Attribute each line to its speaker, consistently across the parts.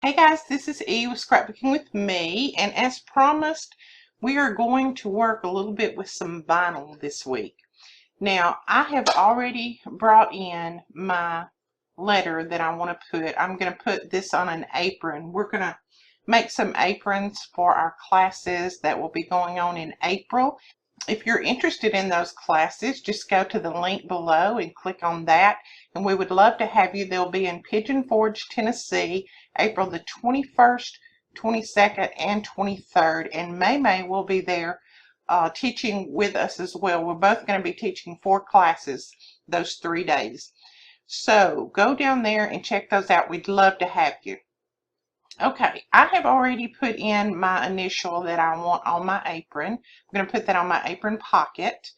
Speaker 1: Hey guys, this is E with Scrapbooking with me, and as promised, we are going to work a little bit with some vinyl this week. Now, I have already brought in my letter that I want to put. I'm going to put this on an apron. We're going to make some aprons for our classes that will be going on in April. If you're interested in those classes, just go to the link below and click on that. And we would love to have you. They'll be in Pigeon Forge, Tennessee, April the 21st, 22nd, and 23rd. And May will be there teaching with us as well. We're both going to be teaching 4 classes those 3 days. So go down there and check those out. We'd love to have you. Okay, I have already put in my initial that I want on my apron. I'm going to put that on my apron pocket.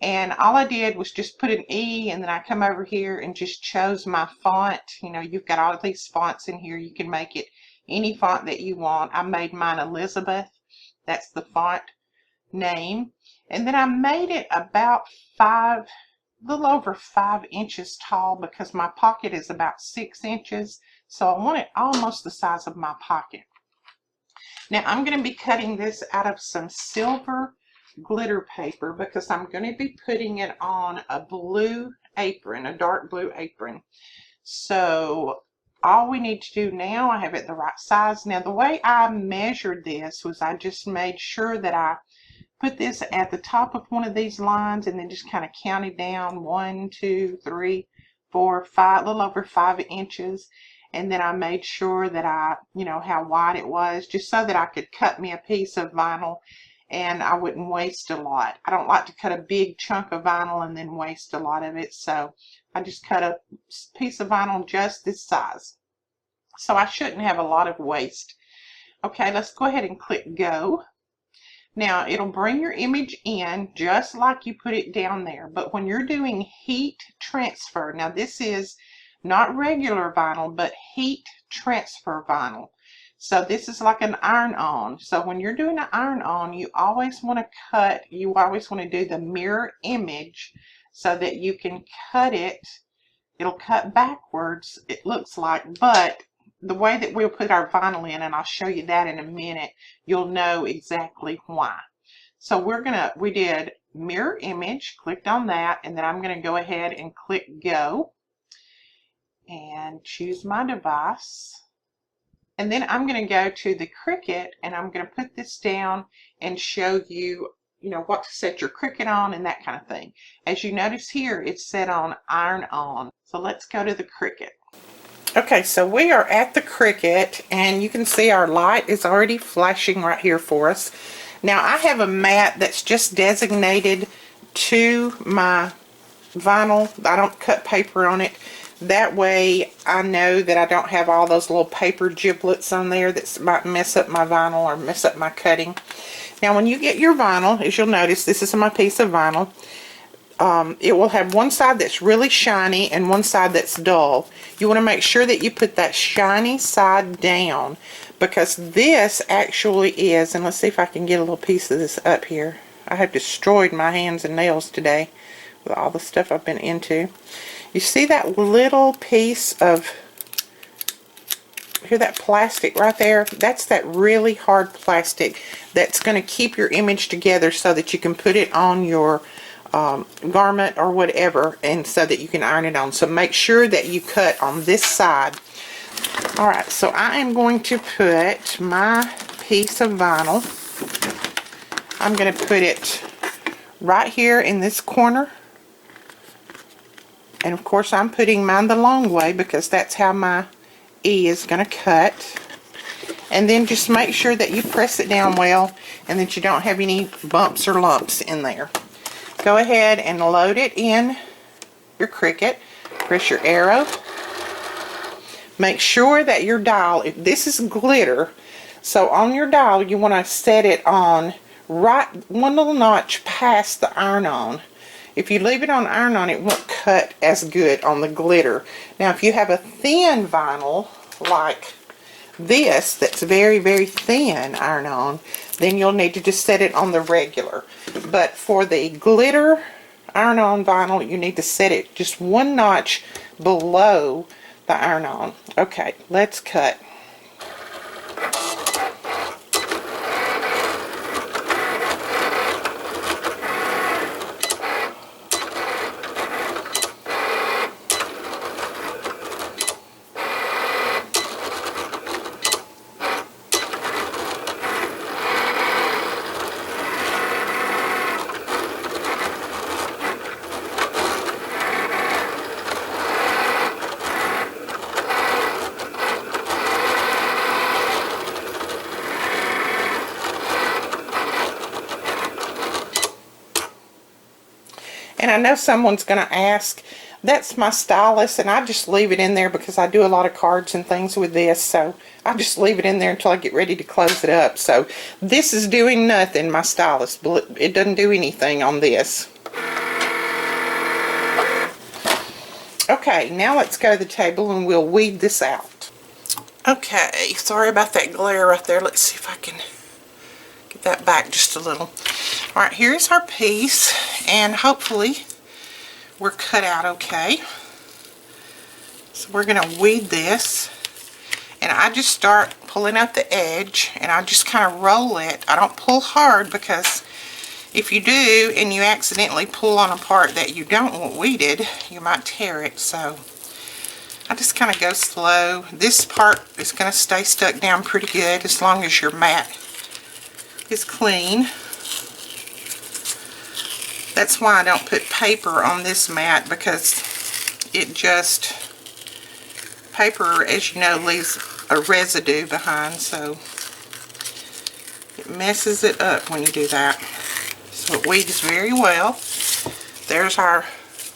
Speaker 1: And all I did was just put an E, and then I come over here and just chose my font. You know, you've got all these fonts in here. You can make it any font that you want. I made mine Elizabeth. That's the font name. And then I made it about a little over 5 inches tall because my pocket is about 6 inches. So I want it almost the size of my pocket. Now I'm going to be cutting this out of some silver glitter paper because I'm going to be putting it on a blue apron, a dark blue apron. So all we need to do now, I have it the right size. Now the way I measured this was I just made sure that I put this at the top of one of these lines and then just kind of counted down 1, 2, 3, 4, 5, a little over 5 inches. And then I made sure that how wide it was, just so that I could cut me a piece of vinyl and I wouldn't waste a lot. I don't like to cut a big chunk of vinyl and then waste a lot of it. So I just cut a piece of vinyl just this size. So I shouldn't have a lot of waste. Okay, let's go ahead and click go. Now it'll bring your image in just like you put it down there. But when you're doing heat transfer, now this is not regular vinyl, but heat transfer vinyl. So this is like an iron-on. So when you're doing an iron-on, you always want to do the mirror image so that you can cut it. It'll cut backwards, it looks like, but the way that we'll put our vinyl in, and I'll show you that in a minute, you'll know exactly why. So we did mirror image, clicked on that, and then I'm going to go ahead and click go and choose my device. And then I'm going to go to the Cricut and I'm going to put this down and show you, what to set your Cricut on and that kind of thing. As you notice here, it's set on iron on. So let's go to the Cricut. Okay, so we are at the Cricut and you can see our light is already flashing right here for us. Now I have a mat that's just designated to my vinyl. I don't cut paper on it. That way I know that I don't have all those little paper giblets on there that might mess up my vinyl or mess up my cutting. Now when you get your vinyl, as you'll notice, this is my piece of vinyl. It will have one side that's really shiny and one side that's dull. You want to make sure that you put that shiny side down because this actually is, and let's see if I can get a little piece of this up here. I have destroyed my hands and nails today with all the stuff I've been into. You see that little piece of, hear that plastic right there? That's that really hard plastic that's going to keep your image together so that you can put it on your garment or whatever, and so that you can iron it on. So make sure that you cut on this side. Alright, so I am going to put my piece of vinyl, I'm going to put it right here in this corner. And of course I'm putting mine the long way because that's how my E is going to cut. And then just make sure that you press it down well and that you don't have any bumps or lumps in there. Go ahead and load it in your Cricut. Press your arrow. Make sure that your dial, if this is glitter, so on your dial you want to set it on right one little notch past the iron-on. If you leave it on iron-on, it won't cut as good on the glitter. Now if you have a thin vinyl like this that's very, very thin iron-on, then you'll need to just set it on the regular. But for the glitter iron-on vinyl, you need to set it just one notch below the iron-on. Okay, let's cut. And I know someone's going to ask, that's my stylus, and I just leave it in there because I do a lot of cards and things with this, so I just leave it in there until I get ready to close it up. So this is doing nothing, my stylus. It doesn't do anything on this. Okay, now let's go to the table and we'll weed this out. Okay, sorry about that glare right there. Let's see if I can get that back just a little. Alright, here's our piece, and hopefully we're cut out okay. So we're going to weed this, and I just start pulling out the edge, and I just kind of roll it. I don't pull hard, because if you do and you accidentally pull on a part that you don't want weeded, you might tear it. So I just kind of go slow. This part is going to stay stuck down pretty good as long as your mat is clean. That's why I don't put paper on this mat, because it just, paper, as you know, leaves a residue behind, so it messes it up when you do that. So it weeds very well. There's our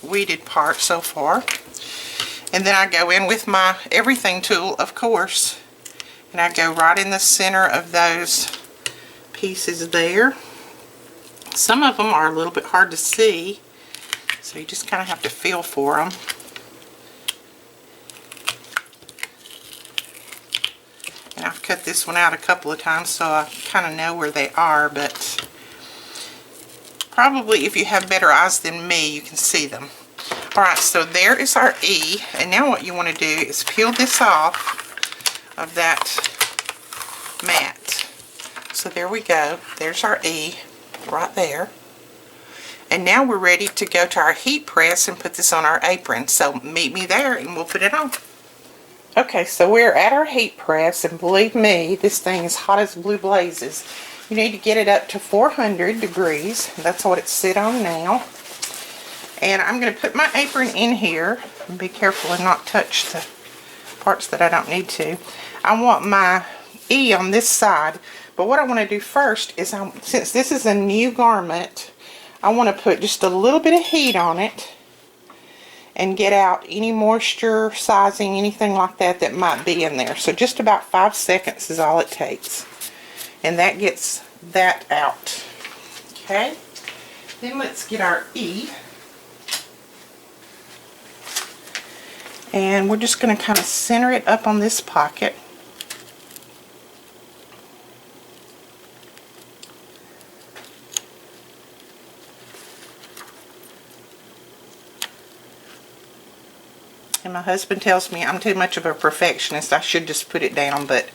Speaker 1: weeded part so far. And then I go in with my everything tool, of course, and I go right in the center of those pieces there. Some of them are a little bit hard to see, so you just kind of have to feel for them. And I've cut this one out a couple of times, so I kind of know where they are, but probably if you have better eyes than me, you can see them. Alright, so there is our E, and now what you want to do is peel this off of that mat. So there we go. There's our E right there. And now we're ready to go to our heat press and put this on our apron. So meet me there and we'll put it on. Okay, so we're at our heat press, and believe me, this thing is hot as blue blazes. You need to get it up to 400 degrees. That's what it's sit on now. And I'm going to put my apron in here. And be careful and not touch the parts that I don't need to. I want my E on this side. But what I want to do first is, since this is a new garment, I want to put just a little bit of heat on it and get out any moisture, sizing, anything like that that might be in there. So just about 5 seconds is all it takes. And that gets that out. Okay? Then let's get our E. And we're just going to kind of center it up on this pocket. And my husband tells me I'm too much of a perfectionist. I should just put it down, but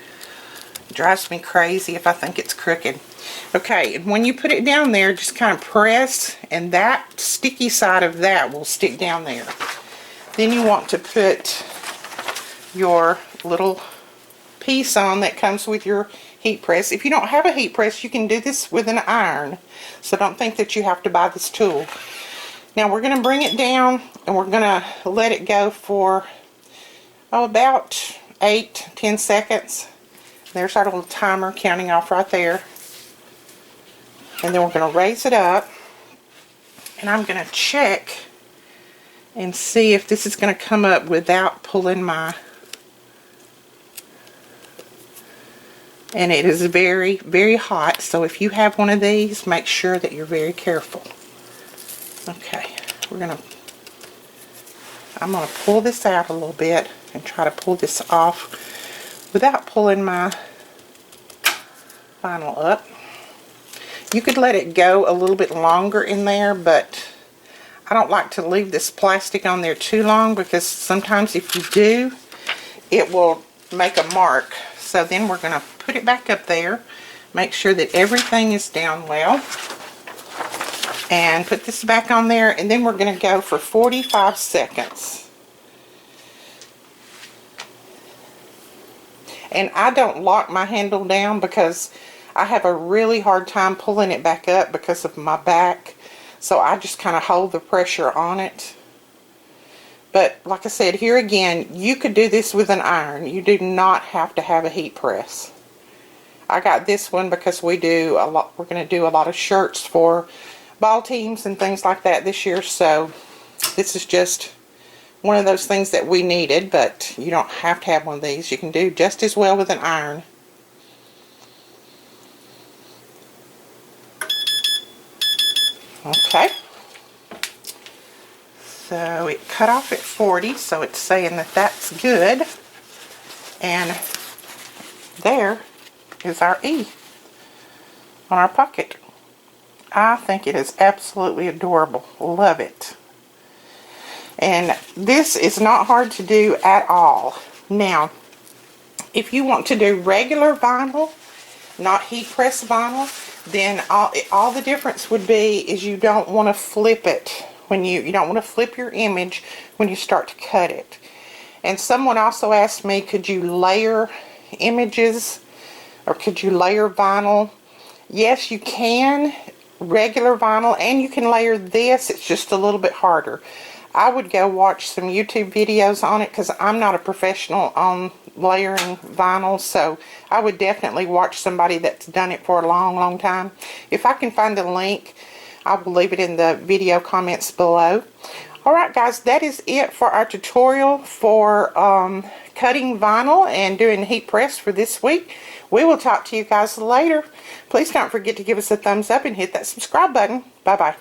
Speaker 1: it drives me crazy if I think it's crooked. Okay, and when you put it down there, just kind of press, and that sticky side of that will stick down there. Then you want to put your little piece on that comes with your heat press. If you don't have a heat press, you can do this with an iron. So don't think that you have to buy this tool. Now we're going to bring it down, and we're going to let it go for about 8-10 seconds. There's our little timer counting off right there. And then we're going to raise it up, and I'm going to check and see if this is going to come up without pulling my, and it is very, very hot, so if you have one of these, make sure that you're very careful. Okay, I'm going to pull this out a little bit and try to pull this off without pulling my vinyl up. You could let it go a little bit longer in there, but I don't like to leave this plastic on there too long, because sometimes if you do, it will make a mark. So then we're going to put it back up there, make sure that everything is down well, and put this back on there, and then we're going to go for 45 seconds. And I don't lock my handle down because I have a really hard time pulling it back up because of my back. So I just kind of hold the pressure on it. But like I said, here again, you could do this with an iron. You do not have to have a heat press. I got this one because we do a lot. We're going to do a lot of shirts for ball teams and things like that this year, so this is just one of those things that we needed, but you don't have to have one of these. You can do just as well with an iron. Okay. So it cut off at 40, so it's saying that that's good. And there is our E on our pocket. I think it is absolutely adorable. Love it. And this is not hard to do at all. Now, if you want to do regular vinyl, not heat press vinyl, then all the difference would be is you don't want to flip it when you don't want to flip your image when you start to cut it. And someone also asked me, could you layer images or could you layer vinyl? Yes, you can, regular vinyl, and you can layer this. It's just a little bit harder. I would go watch some YouTube videos on it because I'm not a professional on layering vinyl, so I would definitely watch somebody that's done it for a long time. If I can find the link, I will leave it in the video comments below. Alright guys, that is it for our tutorial for cutting vinyl and doing heat press for this week. We will talk to you guys later. Please don't forget to give us a thumbs up and hit that subscribe button. Bye bye.